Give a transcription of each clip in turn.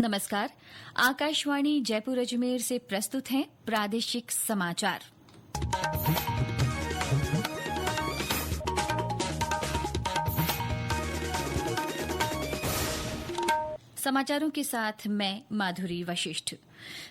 नमस्कार। आकाशवाणी जयपुर अजमेर से प्रस्तुत हैं प्रादेशिक समाचार। समाचारों के साथ मैं माधुरी वशिष्ठ।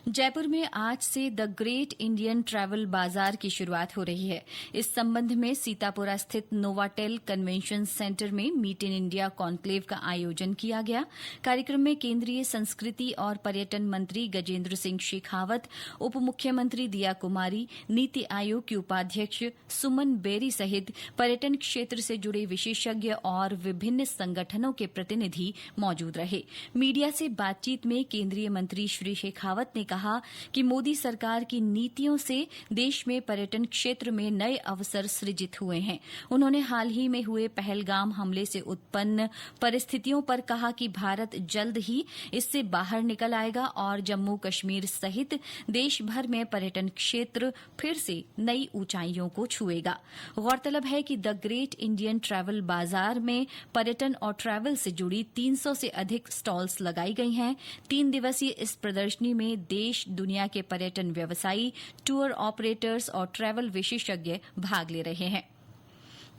जयपुर में आज से द ग्रेट इंडियन ट्रैवल बाजार की शुरुआत हो रही है। इस संबंध में सीतापुरा स्थित नोवाटेल कन्वेंशन सेंटर में मीट इन इंडिया कॉन्क्लेव का आयोजन किया गया। कार्यक्रम में केंद्रीय संस्कृति और पर्यटन मंत्री गजेंद्र सिंह शेखावत, उप मुख्यमंत्री दिया कुमारी, नीति आयोग की उपाध्यक्ष सुमन बेरी सहित पर्यटन क्षेत्र से जुड़े विशेषज्ञ और विभिन्न संगठनों के प्रतिनिधि मौजूद रहे। मीडिया से बातचीत में केंद्रीय मंत्री श्री शेखावत ने कहा कि मोदी सरकार की नीतियों से देश में पर्यटन क्षेत्र में नए अवसर सृजित हुए हैं। उन्होंने हाल ही में हुए पहलगाम हमले से उत्पन्न परिस्थितियों पर कहा कि भारत जल्द ही इससे बाहर निकल आएगा और जम्मू कश्मीर सहित देश भर में पर्यटन क्षेत्र फिर से नई ऊंचाइयों को छुएगा। गौरतलब है कि द ग्रेट इंडियन ट्रैवल बाजार में पर्यटन और ट्रैवल से जुड़ी 300 से अधिक स्टॉल्स लगाई गई हैं। 3 दिवसीय इस प्रदर्शनी में देश दुनिया के पर्यटन व्यवसायी, टूर ऑपरेटर्स और ट्रैवल विशेषज्ञ भाग ले रहे हैं।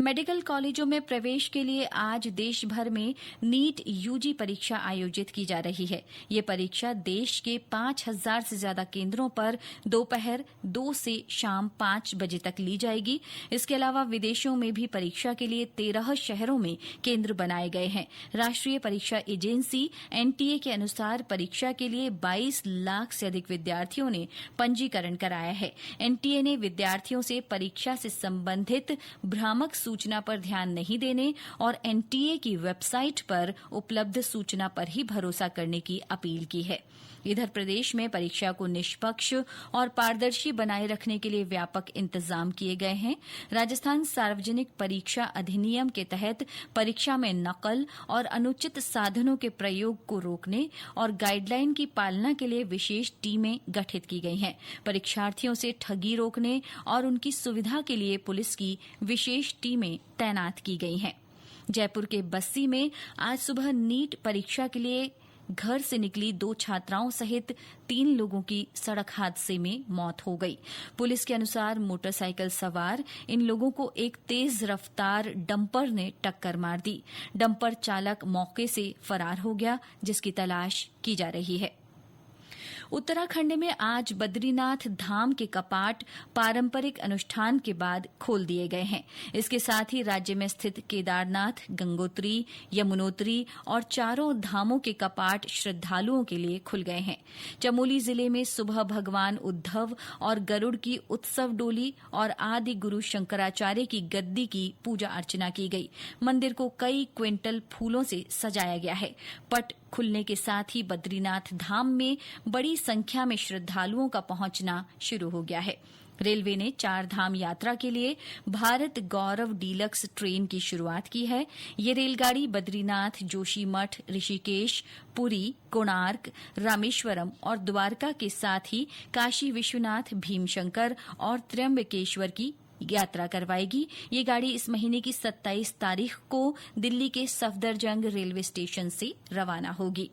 मेडिकल कॉलेजों में प्रवेश के लिए आज देश भर में नीट यूजी परीक्षा आयोजित की जा रही है। ये परीक्षा देश के 5000 से ज्यादा केंद्रों पर दोपहर 2 से शाम 5 बजे तक ली जाएगी। इसके अलावा विदेशों में भी परीक्षा के लिए 13 शहरों में केंद्र बनाए गए हैं। राष्ट्रीय परीक्षा एजेंसी एनटीए के अनुसार परीक्षा के लिए 22 लाख से अधिक विद्यार्थियों ने पंजीकरण कराया है। एनटीए ने विद्यार्थियों से परीक्षा से संबंधित भ्रामक सूचना पर ध्यान नहीं देने और एनटीए की वेबसाइट पर उपलब्ध सूचना पर ही भरोसा करने की अपील की है। इधर प्रदेश में परीक्षा को निष्पक्ष और पारदर्शी बनाए रखने के लिए व्यापक इंतजाम किए गए हैं। राजस्थान सार्वजनिक परीक्षा अधिनियम के तहत परीक्षा में नकल और अनुचित साधनों के प्रयोग को रोकने और गाइडलाइन की पालना के लिए विशेष टीमें गठित की गई हैं। परीक्षार्थियों से ठगी रोकने और उनकी सुविधा के लिए पुलिस की विशेष टीमें तैनात की गई हैं। जयपुर के बस्सी में आज सुबह नीट परीक्षा के लिए घर से निकली 2 छात्राओं सहित 3 लोगों की सड़क हादसे में मौत हो गई। पुलिस के अनुसार मोटरसाइकिल सवार इन लोगों को एक तेज रफ्तार डंपर ने टक्कर मार दी। डंपर चालक मौके से फरार हो गया, जिसकी तलाश की जा रही है। उत्तराखंड में आज बद्रीनाथ धाम के कपाट पारंपरिक अनुष्ठान के बाद खोल दिए गए हैं। इसके साथ ही राज्य में स्थित केदारनाथ, गंगोत्री, यमुनोत्री और चारों धामों के कपाट श्रद्धालुओं के लिए खुल गए हैं। चमोली जिले में सुबह भगवान उद्धव और गरुड़ की उत्सव डोली और आदि गुरु शंकराचार्य की गद्दी की पूजा अर्चना की गई। मंदिर को कई क्विंटल फूलों से सजाया गया है। पट खुलने के साथ ही बद्रीनाथ धाम में बड़ी संख्या में श्रद्धालुओं का पहुंचना शुरू हो गया है। रेलवे ने 4 धाम यात्रा के लिए भारत गौरव डीलक्स ट्रेन की शुरुआत की है। ये रेलगाड़ी बद्रीनाथ, जोशीमठ, ऋषिकेश, पुरी, कोणार्क, रामेश्वरम और द्वारका के साथ ही काशी विश्वनाथ, भीमशंकर और त्र्यंबकेश्वर की यात्रा करवाएगी। ये गाड़ी इस महीने की 27 तारीख को दिल्ली के सफदरजंग रेलवे स्टेशन से रवाना होगी।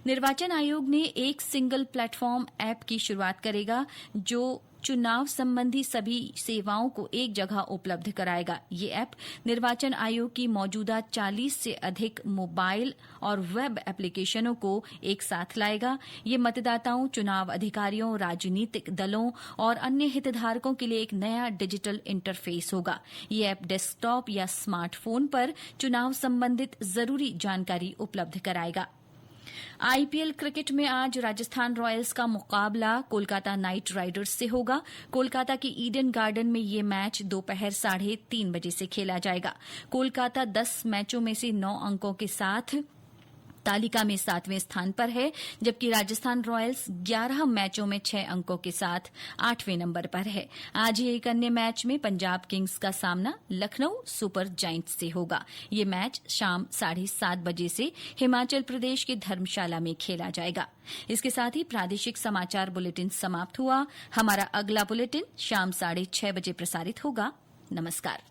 निर्वाचन आयोग ने एक सिंगल प्लेटफॉर्म ऐप की शुरुआत करेगा जो चुनाव संबंधी सभी सेवाओं को एक जगह उपलब्ध कराएगा। ये ऐप निर्वाचन आयोग की मौजूदा 40 से अधिक मोबाइल और वेब एप्लीकेशनों को एक साथ लाएगा। ये मतदाताओं, चुनाव अधिकारियों, राजनीतिक दलों और अन्य हितधारकों के लिए एक नया डिजिटल इंटरफेस होगा। ये ऐप डेस्कटॉप या स्मार्टफोन पर चुनाव संबंधित जरूरी जानकारी उपलब्ध कराएगा। आईपीएल क्रिकेट में आज राजस्थान रॉयल्स का मुकाबला कोलकाता नाइट राइडर्स से होगा। कोलकाता के ईडन गार्डन में ये मैच दोपहर 3:30 बजे से खेला जाएगा। कोलकाता 10 मैचों में से 9 अंकों के साथ तालिका में 7वें स्थान पर है, जबकि राजस्थान रॉयल्स 11 मैचों में 6 अंकों के साथ 8वें नंबर पर है। आज ही एक अन्य मैच में पंजाब किंग्स का सामना लखनऊ सुपर जायंट्स से होगा। ये मैच शाम 7:30 बजे से हिमाचल प्रदेश के धर्मशाला में खेला जाएगा। इसके साथ ही प्रादेशिक समाचार बुलेटिन समाप्त हुआ। हमारा अगला बुलेटिन शाम 6:30 बजे प्रसारित होगा। नमस्कार।